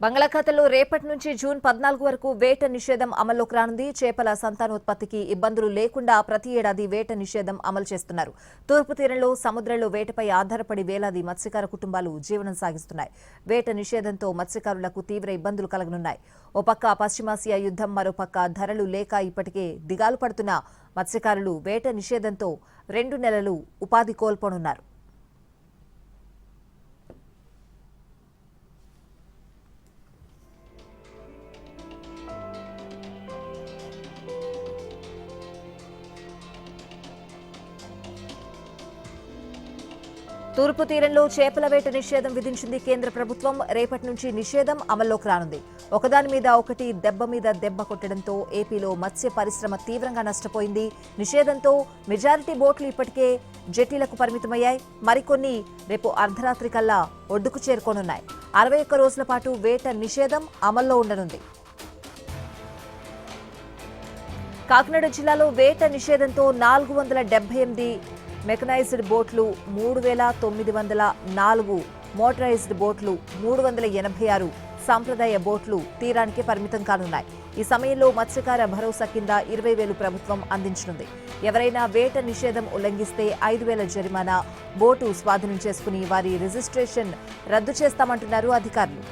బంగాళాఖాతంలో రేపటి నుంచి జూన్ 14 వరకు వేట నిషేధం అమల్లోకి రానుంది. చేపల సంతానోత్పత్తికి ఇబ్బందులు లేకుండా ప్రతి ఏడాది వేట నిషేధం అమలు చేస్తున్నారు. తూర్పు తీరంలో సముద్రంలో వేటపై ఆధారపడి వేలాది మత్స్యకార కుటుంబాలు జీవనం సాగిస్తున్నాయి. వేట నిషేధంతో మత్స్యకారులకు తీవ్ర ఇబ్బందులు కలగనున్నాయి. ఓ పక్క పశ్చిమాసియా యుద్ధం, మరోపక్క ధరలు లేక ఇప్పటికే దిగాలు పడుతున్న మత్స్యకారులు వేట నిషేధంతో 2 నెలలు ఉపాధి కోల్పోనున్నారు. తూర్పు తీరంలో చేపల వేట నిషేధం విధించింది కేంద్ర ప్రభుత్వం. రేపటి నుంచి నిషేధం అమల్లోకి రానుంది. ఒకదాని మీద ఒకటి దెబ్బ మీద దెబ్బ కొట్టడంతో ఏపీలో మత్స్య పరిశ్రమ తీవ్రంగా నష్టపోయింది. నిషేధంతో మెజారిటీ బోట్లు ఇప్పటికే జెట్టీలకు పరిమితమయ్యాయి. మరికొన్ని రేపు అర్ధరాత్రి కల్లా ఒడ్డుకు చేరుకోనున్నాయి. 61 రోజుల పాటు వేట నిషేధం అమల్లో ఉండనుంది. కాకినాడ జిల్లాలో వేట నిషేధంతో 478 మెకనైజ్డ్ బోట్లు, 3904 మోటరైజ్డ్ బోట్లు, 386 సాంప్రదాయ బోట్లు తీరానికి పరిమితం కానున్నాయి. ఈ సమయంలో మత్స్యకార భరోసా కింద 20,000 ప్రభుత్వం అందించనుంది. ఎవరైనా వేట నిషేధం ఉల్లంఘిస్తే 5,000 జరిమానా, బోటు స్వాధీనం చేసుకుని వారి రిజిస్ట్రేషన్ రద్దు చేస్తామంటున్నారు అధికారులు.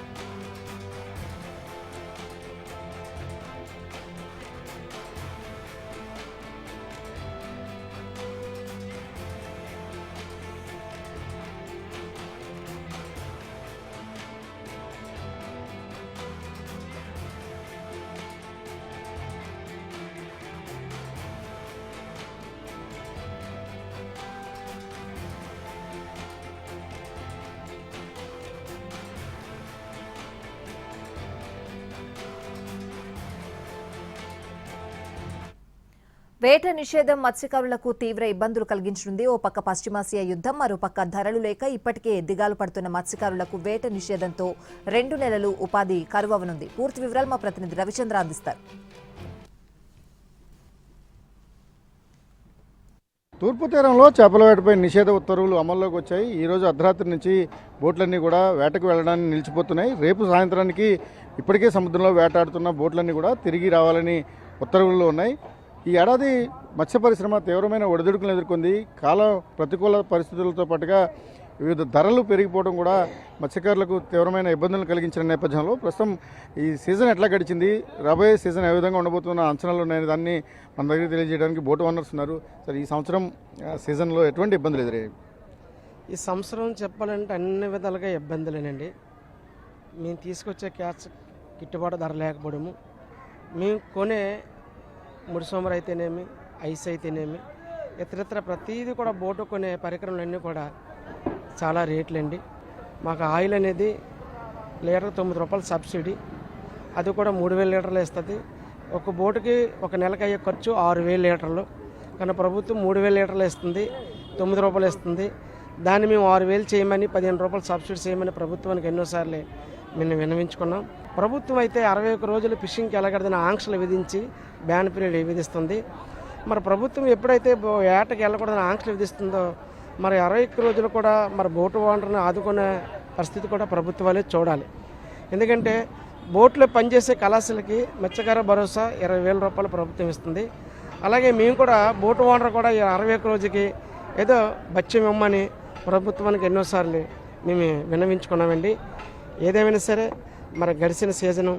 వేట నిషేధం మత్స్యకారులకు తీవ్ర ఇబ్బందులు కలిగించనుంది. ఓ పక్క పశ్చిమాసియా యుద్ధం, మరోపక్క ధరలు లేక ఇప్పటికే దిగాలు పడుతున్న మత్స్యకారులకు వేట నిషేధంతో 2 నెలలు ఉపాధి కరువవనుంది. పూర్తి వివరాలు మా ప్రతినిధి రవిచంద్ర అందిస్తారు. తూర్పు తీరంలో చేపల వేటపై నిషేధ ఉత్తర్వులు అమల్లోకి వచ్చాయి. ఈరోజు అర్ధరాత్రి నుంచి బోట్లన్నీ కూడా వేటకు వెళ్ళడానికి నిలిచిపోతున్నాయి. రేపు సాయంత్రానికి ఇప్పటికే సముద్రంలో వేటాడుతున్న బోట్లన్నీ కూడా తిరిగి రావాలని ఉత్తర్వుల్లో ఉన్నాయి. ఈ ఏడాది మత్స్య పరిశ్రమ తీవ్రమైన ఒడిదుడుకులను ఎదుర్కొంది. కాలం ప్రతికూల పరిస్థితులతో పాటుగా వివిధ ధరలు పెరిగిపోవడం కూడా మత్స్యకారులకు తీవ్రమైన ఇబ్బందులు కలిగించిన నేపథ్యంలో ప్రస్తుతం ఈ సీజన్ ఎట్లా గడిచింది, రాబోయే సీజన్ ఏ విధంగా ఉండబోతున్న అంచనాలు ఉన్నాయి, దాన్ని మన దగ్గర తెలియజేయడానికి బోటు ఓనర్స్ ఉన్నారు. సరే, ఈ సంవత్సరం సీజన్లో ఎటువంటి ఇబ్బందులు ఎదురయ్యాయి? ఈ సంవత్సరం చెప్పాలంటే అన్ని విధాలుగా ఇబ్బందులేనండి. మేము తీసుకొచ్చే క్యాచ్ గిట్టుబాటు ధర లేకపోవడము, మేము కొనే ముడిసోమరు అయితేనేమి, ఐస్ అయితేనేమి, ఇతరత్ర ప్రతిదీ కూడా బోటు కొనే పరికరాలన్నీ కూడా చాలా రేట్లండి. మాకు ఆయిల్ అనేది లీటర్ 9 రూపాయలు సబ్సిడీ, అది కూడా 3,000 లీటర్లు ఇస్తుంది. ఒక బోటుకి ఒక నెలకు అయ్యే ఖర్చు 6,000 లీటర్లు, కానీ ప్రభుత్వం 3,000 లీటర్లు ఇస్తుంది, 9 రూపాయలు ఇస్తుంది. దాన్ని మేము 6,000 చేయమని 15 రూపాయలు సబ్సిడీ చేయమని ప్రభుత్వానికి ఎన్నోసార్లు మేము విన్నవించుకున్నాం. ప్రభుత్వం అయితే 61 రోజులు ఫిషింగ్కి వెళ్ళకూడదని ఆంక్షలు విధించి బ్యాన్ పీరియడ్ విధిస్తుంది. మరి ప్రభుత్వం ఎప్పుడైతే వేటకి వెళ్ళకూడదని ఆంక్షలు విధిస్తుందో, మరి 61 రోజులు కూడా మరి బోటు ఓనర్ని ఆదుకునే పరిస్థితి కూడా ప్రభుత్వాలే చూడాలి. ఎందుకంటే బోట్లో పనిచేసే కళాశాలకి మత్స్యకార భరోసా 20,000 రూపాయలు ప్రభుత్వం ఇస్తుంది. అలాగే మేము కూడా బోటు ఓనర్ కూడా 61 రోజుకి ఏదో బత్యం ఇవ్వమని ప్రభుత్వానికి ఎన్నోసార్లు మేము విన్నవించుకున్నామండి. ఏదేమైనా సరే మరి గడిచిన సీజను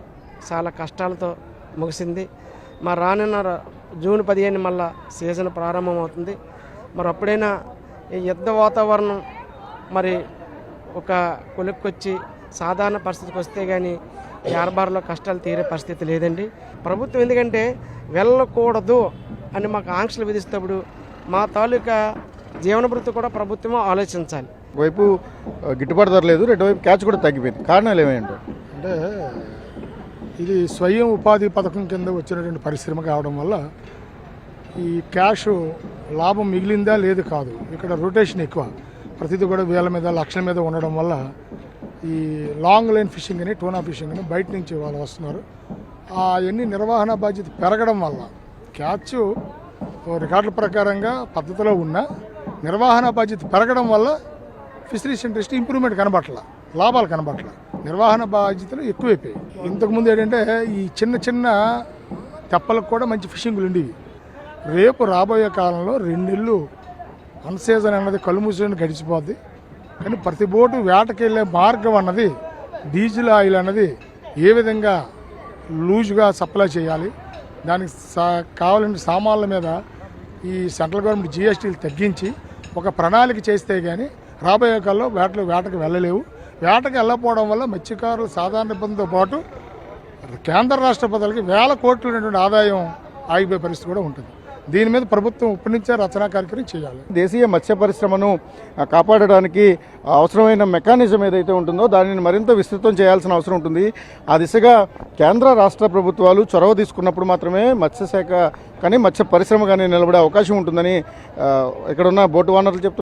చాలా కష్టాలతో ముగిసింది. మరి రానున్న జూన్ 15 మళ్ళా సీజన్ ప్రారంభమవుతుంది. మరి అప్పుడైనా ఈ యుద్ధ వాతావరణం మరి ఒక కొలుక్కొచ్చి సాధారణ పరిస్థితికి వస్తే కానీ వ్యాపారంలో కష్టాలు తీరే పరిస్థితి లేదండి. ప్రభుత్వం ఎందుకంటే వెళ్ళకూడదు అని మాకు ఆంక్షలు విధిస్తప్పుడు మా తాలూకా జీవనభృతి కూడా ప్రభుత్వం ఆలోచించాలి. ఒకవైపు గిట్టుబాటు ధర లేదు, రెండో వైపు క్యాచ్ కూడా తగ్గిపోయింది. కారణాలు ఏమేంటో అంటే ఇది స్వయం ఉపాధి పథకం కింద వచ్చినటువంటి పరిశ్రమ కావడం వల్ల ఈ క్యాష్ లాభం మిగిలిందా లేదు కాదు, ఇక్కడ రొటేషన్ ఎక్కువ, ప్రతిదీ కూడా వేల మీద లక్షల మీద ఉండడం వల్ల ఈ లాంగ్ లైన్ ఫిషింగ్ అని, టూనా ఫిషింగ్ అని బయట నుంచి వాళ్ళు వస్తున్నారు. అవన్నీ నిర్వహణ బాధ్యత పెరగడం వల్ల క్యాచ్ రికార్డుల ప్రకారంగా పద్ధతిలో ఉన్న నిర్వహణ బాధ్యత పెరగడం వల్ల ఫిషరీస్ ఇండస్ట్రీ ఇంప్రూవ్మెంట్ కనబట్ల. లాభాలు కనబడట్లేదు. నిర్వహణ బాధ్యతలు ఎక్కువైపోయాయి. ఇంతకుముందు ఏంటంటే ఈ చిన్న చిన్న తెప్పలకు కూడా మంచి ఫిషింగ్లు ఉండేవి. రేపు రాబోయే కాలంలో 2 నెలలు అన్సీజన్ అన్నది కళ్ళు మూసుకొని గడిచిపోద్ది. కానీ ప్రతి బోటు వేటకి వెళ్ళే మార్గం అన్నది డీజిల్ ఆయిల్ అన్నది ఏ విధంగా లూజ్గా సప్లై చేయాలి, దానికి కావాలని సామాన్ల మీద ఈ సెంట్రల్ గవర్నమెంట్ జిఎస్టీలు తగ్గించి ఒక ప్రణాళిక చేస్తే కానీ రాబోయే కాలంలో వేటకు వెళ్ళలేవు. వేటకు వెళ్ళకపోవడం వల్ల మత్స్యకారులు సాధారణ ఇబ్బందితో పాటు కేంద్ర రాష్ట్ర పదాలకి వేల కోట్ల ఆదాయం ఆగిపోయే పరిస్థితి కూడా ఉంటుంది. దీని మీద ప్రభుత్వం ఇప్పటి నుంచే రచనా కార్యక్రమం చేయాలి. దేశీయ మత్స్య పరిశ్రమను కాపాడడానికి అవసరమైన మెకానిజం ఏదైతే ఉంటుందో దానిని మరింత విస్తృతం చేయాల్సిన అవసరం ఉంటుంది. ఆ దిశగా కేంద్ర రాష్ట్ర ప్రభుత్వాలు చొరవ తీసుకున్నప్పుడు మాత్రమే మత్స్యశాఖ కానీ మత్స్య పరిశ్రమ కానీ నిలబడే అవకాశం ఉంటుందని ఇక్కడ ఉన్న బోటు ఓనర్లు చెప్తున్నారు.